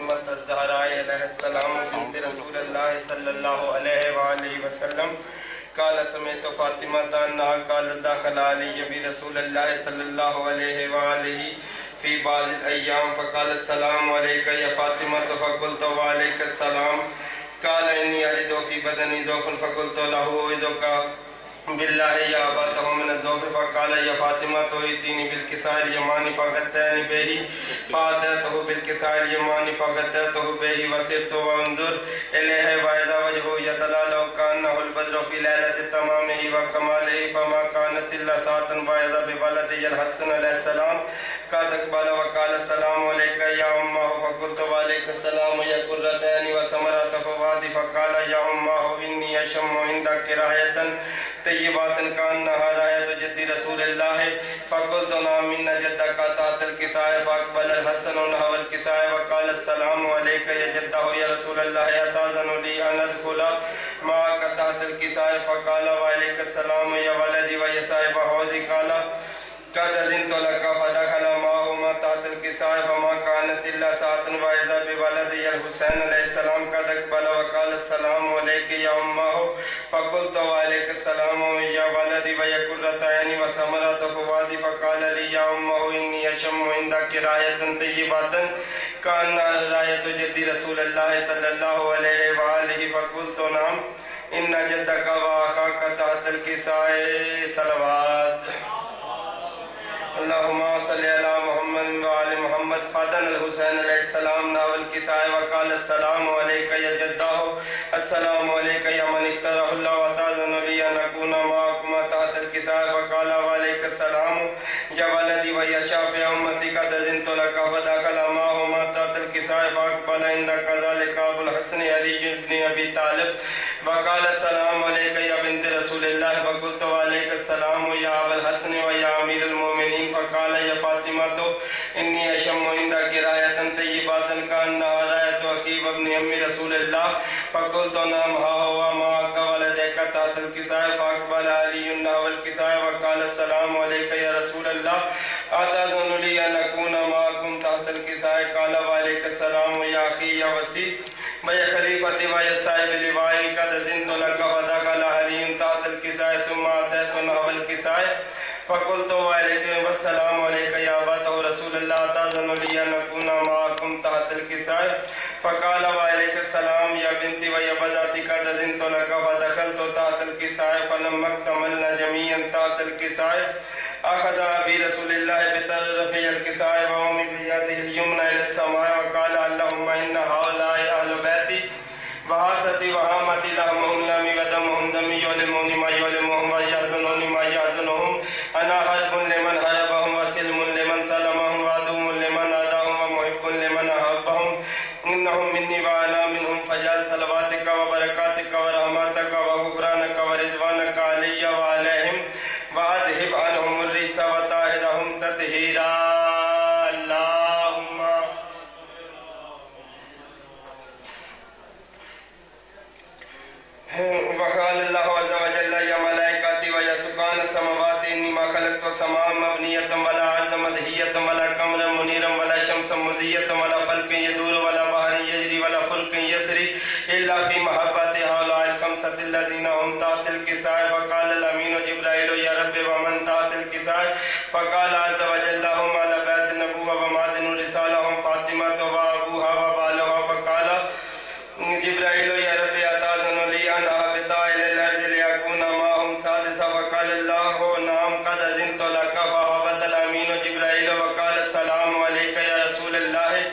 فاطمة الزهراء علیہ السلام بنت رسول اللہ صلی اللہ علیہ وآلہ وسلم قال سمعت فاطمة أنها قالت دخل علي برسول الله صلى الله عليه وآله في بعض الأيام فقال السلام عليك يا فاطمة فقلت وعليك السلام قال إني أجد في بدني ضعف فقلت له أعوذك بالله يا أبا من الضعف فقال يا فاطمة ائتني بالكساء اليماني فغطاني به فأتيته بالكساء اليماني فغطيته به وسرت وانظر إليه وإذا وجهه يتلألأ كأنه البدر في ليلة تمامه وكماله فما كانت إلا ساعة وإذا بولده الحسن عليه السلام قد أقبل وقال السلام عليك يا أمه فقلت وعليك السلام يا قرة عيني وثمرة فؤادي فقال يا أمه إني أشم عندك راية طيبات كأنها راية جد رسول الله فقلت نعم إن جدك تحت الكساء فأقبل الحسن نحو الكساء وقال السلام عليك يا جده يا رسول الله أتأذن لي أن أدخل معك تحت الكساء فقال وعليك السلام يا ولدي ويا صاحب حوضي قال قد أذنت لك فدخل معهما تحت الكساء فما كانت إلا ساعة وإذا بولدي الحسين عليه السلام قد أقبل وقال السلام عليك يا أمه فقلت وعليك السلام يا ولدي ويا قرة عيني وثمرة فؤادي فقال لي يا أمه إني أشم عندك راية طيبة كأنها راية جد رسول الله صلى الله عليه وآله فقلت نعم إن جدك وأخاك تحت الكساء صلوات اللهم صل على محمد وآل محمد فدن الحسين علیہ السلام نحو الكساء وقال السلام عليك يا جده السلام عليك يا من اختاره الله وتأذن لي أن أكون معكما تحت الكساء فقال وعليك السلام يا ولدي ويا شافع أمتي قد أذنت لك فدخل معهما تحت الكساء فأقبل عند كذلك أبو الحسن علي بن أبي طالب وقال السلام عليك يا بنت رسول الله فقلت وعليك السلام يا أبا الحسن ويا أمير المؤمنين فقال يا فاطمة إني أشم عندك راية طيبة كأنها راية أخي وابن أم رسول الله فقلت نعم ها هو معك ولديك تحت الكساء فأقبل علي نحو الكساء وقال السلام عليك يا رسول الله أتأذن لي أن أكون معكم تحت الكساء قال وعليك السلام يا أخي يا وسيء ويا خليفتي ويا صاحب لوائي قد أذنت لك فدخل علي تحت الكساء ثم أتيت نحو الكساء فقلت وعليكم السلام عليك يا أبا رسول الله أتأذن لي أن أكون معكم تحت الكساء فقال وعليك السلام يا بنتي ويا بناتي قد أذنت لك فدخلت تحت الكساء فلما اكتملنا جميعا تحت الكساء أخذ أبي رسول الله بطرف الكساء وأمي بيده اليمنى إلى السماء وقال اللهم إن هؤلاء أهل بيتي وحاستي وهامتي لحمهم لحمي ودمهم دمي يعلموني ما يعلمهم ويحزنوني ما يحزنهم أنا حرب لمن حربهم وسلم لمن سلمهم وعدو لمن عاداهم ومحب لمن أحبهم إنهم مني وأنا منهم فجعل صلواتك وبركاتك ورحمتك وغفرانك ورضوانك علي وعليهم وأذهب عنهم الرجس وطهرهم تطهيرا اللهم وقال الله عز وجل يا ملائكتي ويا سكان السماوات إني ما خلقت السماء مبنية ولا أرض مدهية ولا قمرا منيرا ولا شمسا مضية ولا فلك يدور ولا بحر يجري ولا فلك يسري إلا في محبة هؤلاء الخمسة الذين هم تحت الكساء فقال الأمين جبرائيل يا رب ومن تحت الكساء فقال عز وجل هم على بيت النبوة ومعدن الرسالة هم فاطمة وأبوها وبالها فقال جبرائيل يا رب أتأذن لي أن أهبط إلى الأرض لأكون معهم سادسا فقال الله نعم قد أذنت لك فهبط الأمين جبرائيل وقال السلام عليك يا رسول الله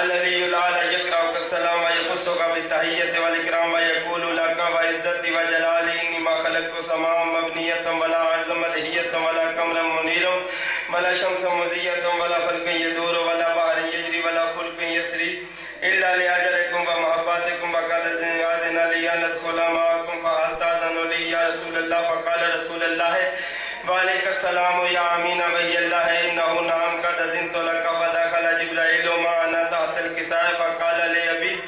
الذي الأعلى يقرأك السلام ويخصك بالتحية والإكرام ويقول لك وعزتي وجلالي إني ما خلقت سماء مبنية ولا أرض مدهية ولا قمرا منيرا ولا شمس مضية ولا فلك يدور ولا بحر يجري ولا فلك يسري إلا لأجلكم ومحبتكم وقد أذن لي أن أدخل معكم فهل تأذن لي يا رسول الله فقال رسول الله وعليك السلام يا أمين وهي الله إنه نعم قد أذنت لك فدخل جبرائيل معنا تحت الكساء فقال لي أبي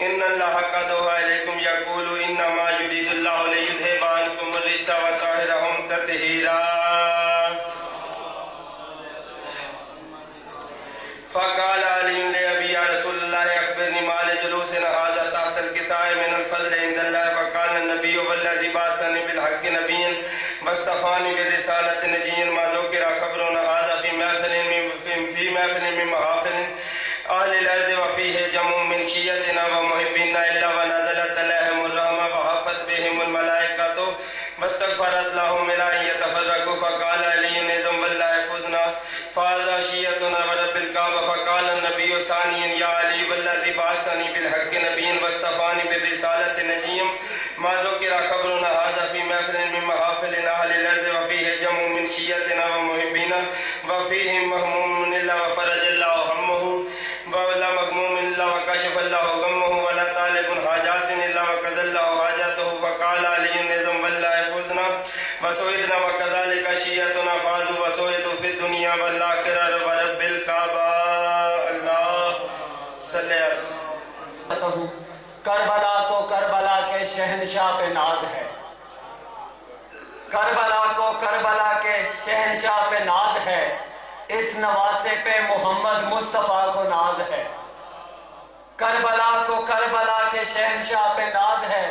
إن الله قد أوحى إليكم يقول إنما يريد الله ليذهب عنكم الرجس ويطهركم تطهيرا فقال علي لأبي يا رسول الله والكساء من الفضل عند الله فقال النبي والذي بعثني بالحق نبيا واصطفاني بالرسالة نجيا ما ذكر خبرنا هذا في محفل من محافل أهل الأرض وفيه جمع من شيعتنا ومحبينا إلا ونزلت عليهم الرحمة وحفت بهم الملائكة واستغفرت لهم إلى أن يتفرقوا فقال علي نظم والله فزنا فهذا شيعتنا ورب الكعبة فقال النبي ثانيا يا علي والذي بعثني بالحق نبيا واصطفاني بالرسالة نجيا ما ذكر خبرنا هذا في محفل من محافل أهل الأرض وفيه جمع من شيعتنا ومحبينا وفيه مهموم إلا وفرج الله همه ولا مغموم إلا وكشف الله غمه ولا طالب حاجات إلا وقضى الله حاجته فقال علي نظم والله فزنا وسويدنا وكذلك شيعتنا فازوا وسويدوا في الدنيا والآخرة ورب الكعبة اللہ صلی اللہ. کربلا کو کربلا کے شہنشاہ پہ ناز ہے، کربلا کو کربلا کے شہنشاہ پہ ناز ہے، اس نواسے پہ محمد مصطفیٰ کو ناز ہے. کربلا کو کربلا کے شہنشاہ پہ ناز ہے،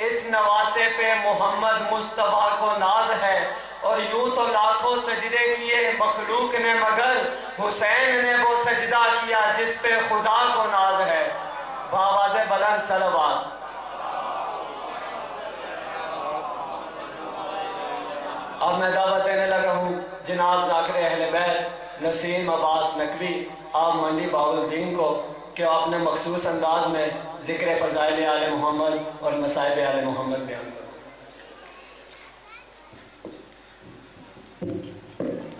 اس نواسے پہ محمد مصطفیٰ کو ناز ہے. اور یوں تو لاکھوں سجدے کیے مخلوق نے مگر حسین نے وہ سجدہ کیا جس پہ خدا کو ناز ہے. بآواز بلند صلوات. اب میں دعوت دینے لگا ہوں جناب ذاکر اہل بیت نسیم عباس نقوی آپ منڈی بہاولدین کو کہ وہ اپنے مخصوص انداز میں ذکر فضائل آل محمد اور مصائب آل محمد بیان کریں.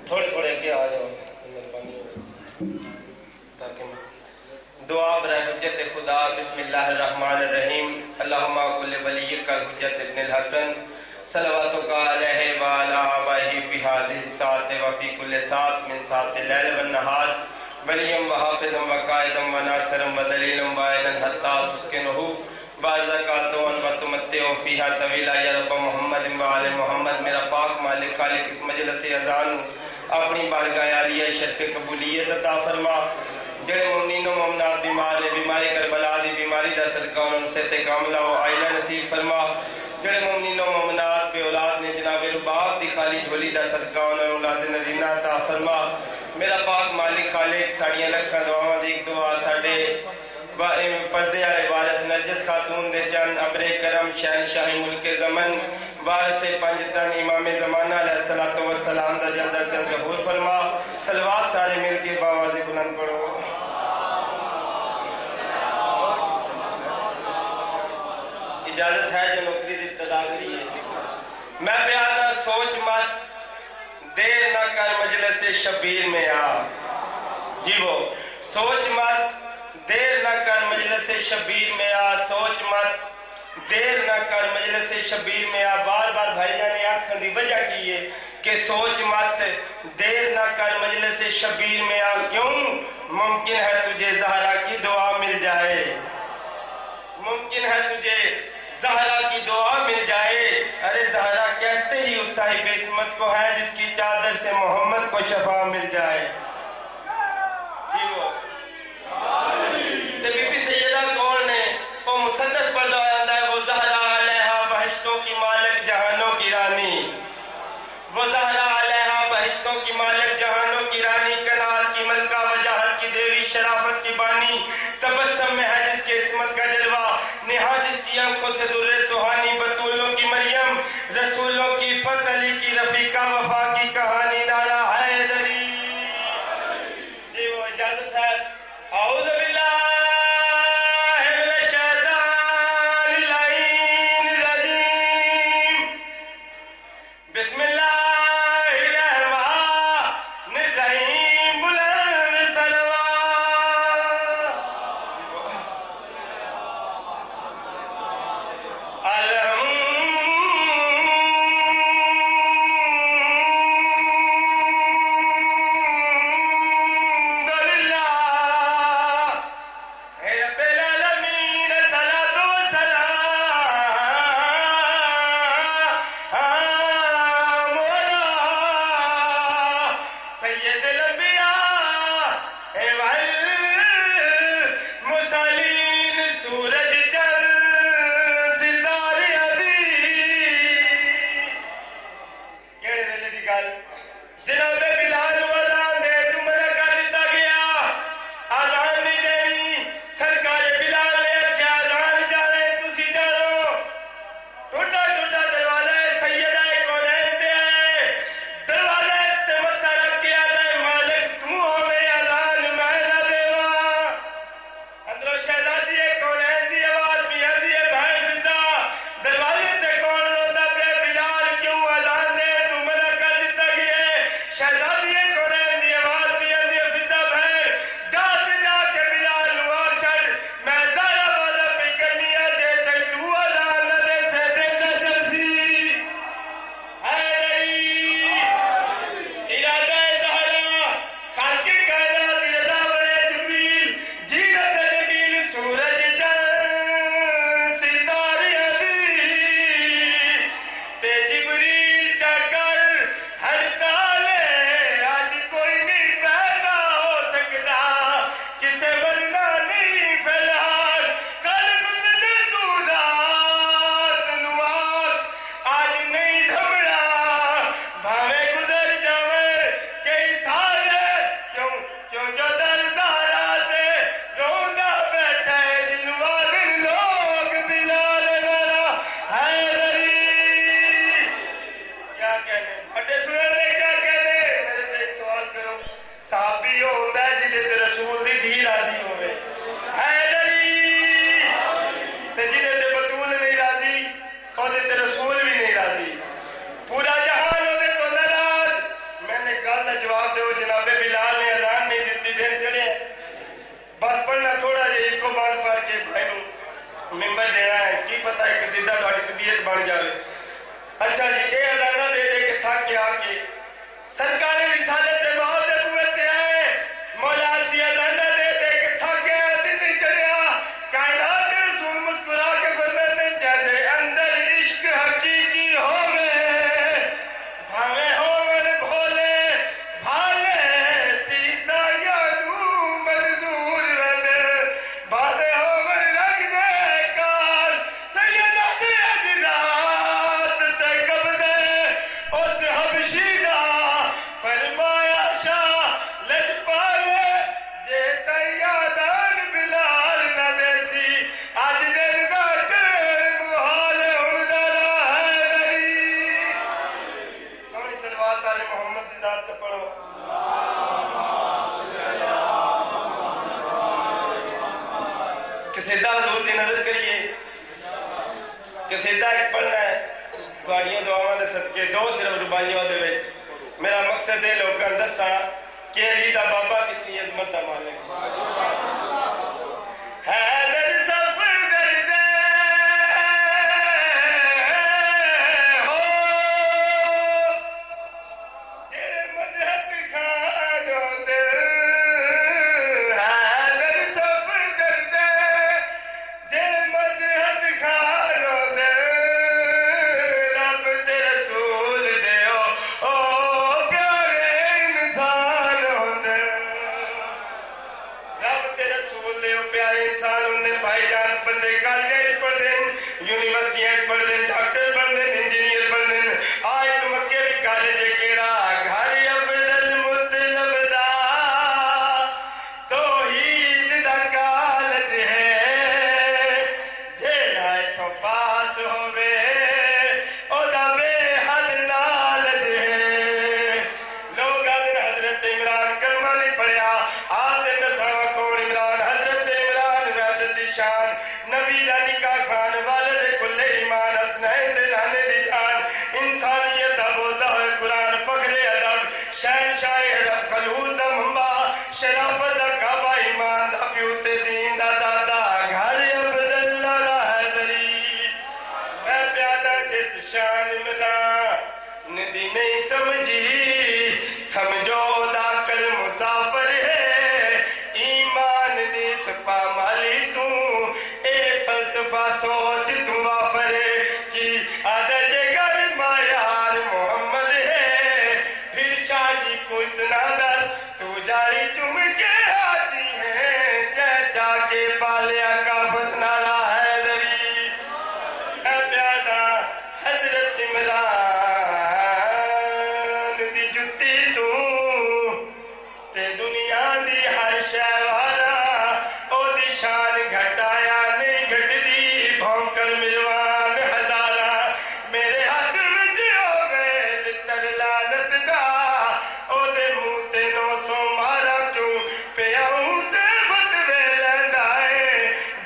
تھوڑے کے آ جاؤ تاکہ دعا برائے حجت خدا. بسم اللہ الرحمن الرحیم. اللہم کل ولیک الحجت ابن الحسن صلواتک علیہ وعلی آبائہ فی ہذہ الساعۃ وفی کل ساعۃ من ساعۃ اللیل والنہار ولیم وحافظا وقائدا وناصرا ودلیلا وعینا حتی تسکنہ بارزقاتو ان وتمتعو فیہا طویلا یا رب محمد وعلی محمد. میرا پاک مالک خالق اس مجلس اذان اپنی بارگاہ عالیہ شرف قبولیت عطا فرما. جڑے مومنین و مومنات بیمار نے بیماری کربلا دی بیماری دا صدقہ انہوں سے کاملہ و عائلہ نصیب فرما. جڑے مومنین و مومنات بے اولاد نے جناب رباب دی خالی جھولی دا صدقہ انہوں اولاد نرینہ عطا فرما. میرا پاک مالک خالق ساڑیاں لکھاں دعاواں دی ایک دعا ساڑے پردے والے وارث نرجس خاتون دے چند ابر کرم شہنشاہی ملک زمن وارث پنجتن امام زمانہ علیہ الصلوۃ والسلام دا جلد از جلد ظہور فرما. صلوات سارے مل کے باواز بلند پڑھو. اجازت ہے جو نوکری دی تدابیری ہے. میں پیارا سوچ مت دیر نہ کر مجلس شبیر میں آ. جی وہ سوچ مت دیر نہ کر مجلس شبیر میں آ. سوچ مت دیر نہ کر مجلس شبیر میں آ. بار بار بھائی جان نے آنکھوں کی وجہ کی ہے کہ سوچ مت دیر نہ کر مجلس شبیر میں آ. کیوں؟ ممکن ہے تجھے زہرا کی دعا مل جائے. ممکن ہے تجھے زہرا کی دعا مل جائے. ارے زہرا کہتے ہی اس صاحب عصمت کو ہے جس کی چادر سے محمد کو شفا مل جائے. جی وہ بی بی سیدہ کون نے وہ مسدس پردہ آتا ہے. وہ زہرا علیہا بہشتوں کی مالک جہانوں کی رانی. وہ زہرا علیہا بہشتوں کی مالک جہانوں کی رانی. کنال کی ملکہ وجاہت کی دیوی شرافت کی بانی. تبسم میں ہے جس کے عصمت کا جلوہ نہا جس کی آنکھوں سے در سہانی. بطولوں کی مریم رسولوں کی فتح علی کی رفیقہ وفا کی کہانی. نعرہ حیدری. جی وہ اجازت ہے. اعوذ باللہ من الشیطان اللعین الرجیم. بسم اللہ الرحمن الرحیم. بلند صلوات. ممبر دینا ہے کی پتہ ہے قصیدہ تھوڑی طبیعت بن جائے. اچھا جی یہ ادانہ دے دے کے تھک کے آ کے سرکار رسالت موت دے بوئے تے آئے مولا سی ادانہ دے دے کے تھک کے دن چڑیا کائنات کے رسول مسکرا کے فرماتے جیسے اندر عشق حقیقی ہوئے بھاوے ہوئے بھولے بھالے تیسا یارو منظور رہے بھالے ہوئے رکھ دے کار سیدہ دی اجرات تے قبضے اس حبشی دا فرمایا شاہ لجپالے جے تیادان بلال نہ دیتی آج دن گھٹ محال ہردارا ہے دری. سونی سلوات علی محمد کی ذات سے پڑھو. قصیدہ حضور کی نظر کریے قصیدہ ایک پڑھنا ہے گاڑیاں دعاواں دے صدقے دو صرف ربائیوں دے وچ میرا مقصد ہے لوگاں دساں کہ علی دا بابا کتنی عظمت دا مالک ہے در سفر دردے ہو جڑے مذہب خانوں دے ہے در سفر دردے جڑے مذہب خانوں دے رب تے رسول دے او پیارے انسان ہوندے رب تے رسول دے او پیارے انسان ہوندے بھائی جان بندے کالج پڑھدے یونیورسٹیاں پڑھدے ڈاکٹر بنتے انجینئر بنتے آج تو مکے بھی کالج کیڑا گھر عبد المطلب دا توحید دا کالج ہے جیڑا اتھوں پاس ہووے او دا بے حد نالج ہے. لوگ آدھے حضرت عمران کلمہ نہیں پڑھیا آدھے دساواں کون عمران حضرت عمران وحدت دی شان نبی دا نکاح خان والد کل ایمان حسنین دے نانے دی جان انسانیت دا بولدا ہوئے قرآن فخر ادب شہنشاہ عرب خلود دا منبع شرافت دا کعبہ ایمان دا پیوتے دین دا دادا گھر عبداللہ دا حیدری. میں پیادہ جس شان ملا ندی نہیں سمجھی سمجھو دا کل مسافر ہے ایمان دی سپا مالی تو اے فلسفہ سوچ تو وافر کی عدد گر مایار محمد ہے پھر شاہ جی کو اتنا در تو جاری چم کے حاجی ہے جیسا کے پالیا کا فتنارا حیدری. اے پیادہ حضرت عمران دی جتی تو تے دنیا دی ہر شے والا او دی شان گھٹایا نہیں گھٹدی بھونکر ملوان ہزارا میرے ہاتھ وچ ہووے تر لعنت دا او دے منہ تے 900 مارا چوں پیاؤں تے فتوے لیندا اے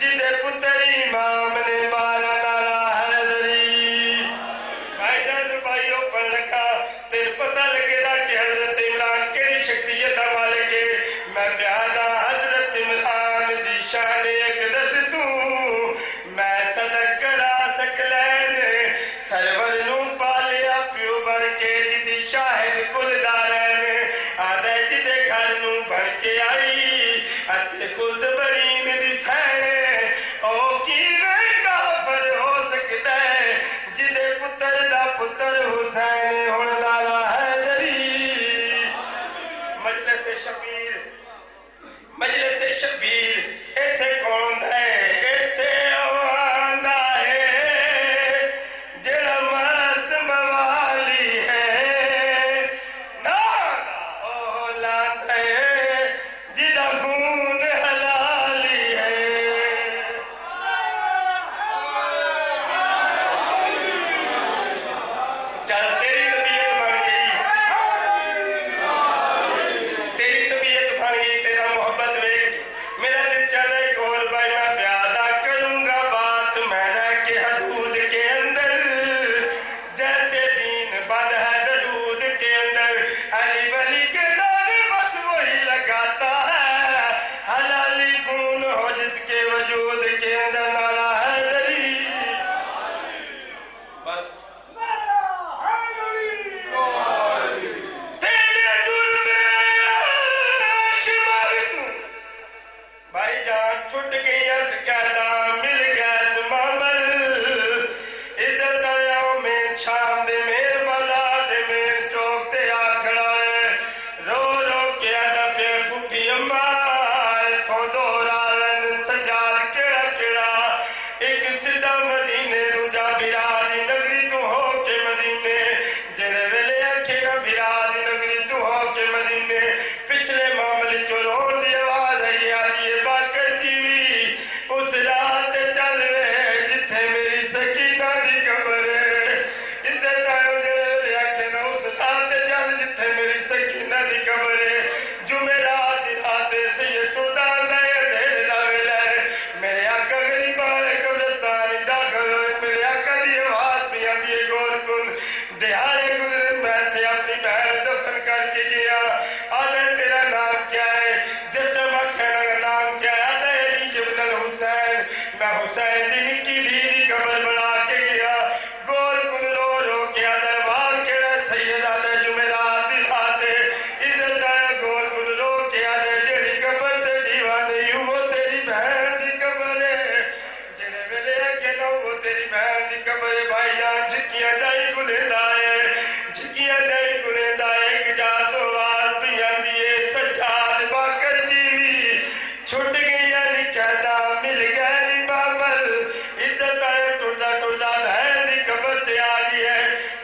جدے پتر امام نے 12 نارا حیدری. بھائی جان بھائیو پڑھ لگا تیر پتہ لگے گا کہ حضرت عمران کیڑی شخصیت والے کے. میں پیادہ حضرت عمران دی شان ایک دس دوں میں تذکرہ میں حسین دی نکی دھی دی قبر بنا کے گیا گول کن رو رو کے دربار کے سیدہ دے جمعرات دی خاطے عزت ہے گول کن رو کے جیڑی قبر تے دیوانے یوں وہ تیری بہن دی قبر ہے جنہیں ملے کہ نو وہ تیری بہن دی قبر ہے بھائی جان جھکیاں جائی گلندہ ہے جھکیاں جائی گلندہ ہے ایک جا تو آواز بھی آندی ہے سجاد باکر جی چھٹ گئی یعنی کہتا مل گئے بابر عزت آئے ٹوٹا ٹوٹا بہن دی قبر تے آ گئی ہے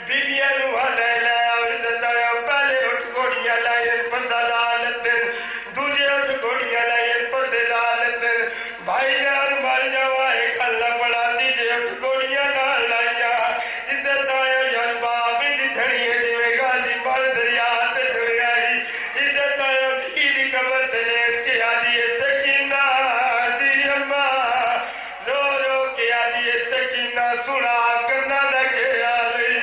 بیبیاں نو ہدے لے اور عزت آئے پہلے اٹھ گھوڑیاں لائیں پردہ لالتن دوجے اٹھ گھوڑیاں لائیں پردے لالتن بھائی جان مر جاوا ایک اللہ پڑا دیجے اٹھ گھوڑیاں نال لائیا عزت آئے یار بابی دی جھڑی ہے جی میں غازی مر دریا تے چڑھ آئی عزت آئے بھی دی قبر تے لیٹ کے آدھی ہے سکینہ جی اماں رو رو کے آدھی ہے سکینہ سنا کرنا لگے آئی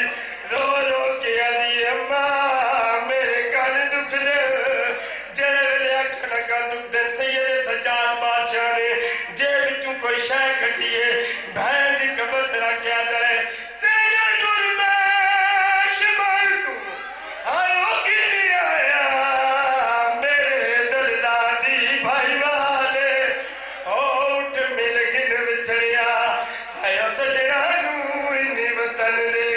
رو رو کے آدھی ہے اماں میرے کان دکھ دے جڑے ویلے اکھنا کا دکھ دے سید سجاد بادشاہ نے جے وچوں کوئی شے کٹی ہے بہن دی قبر تے رکھ کے آتا ہے تیرے جرم شمار کو آئے کی آیا میرے دردادی بھائی والے اٹھ مل گن وچڑیا آیا سجنا نو انی وطن دے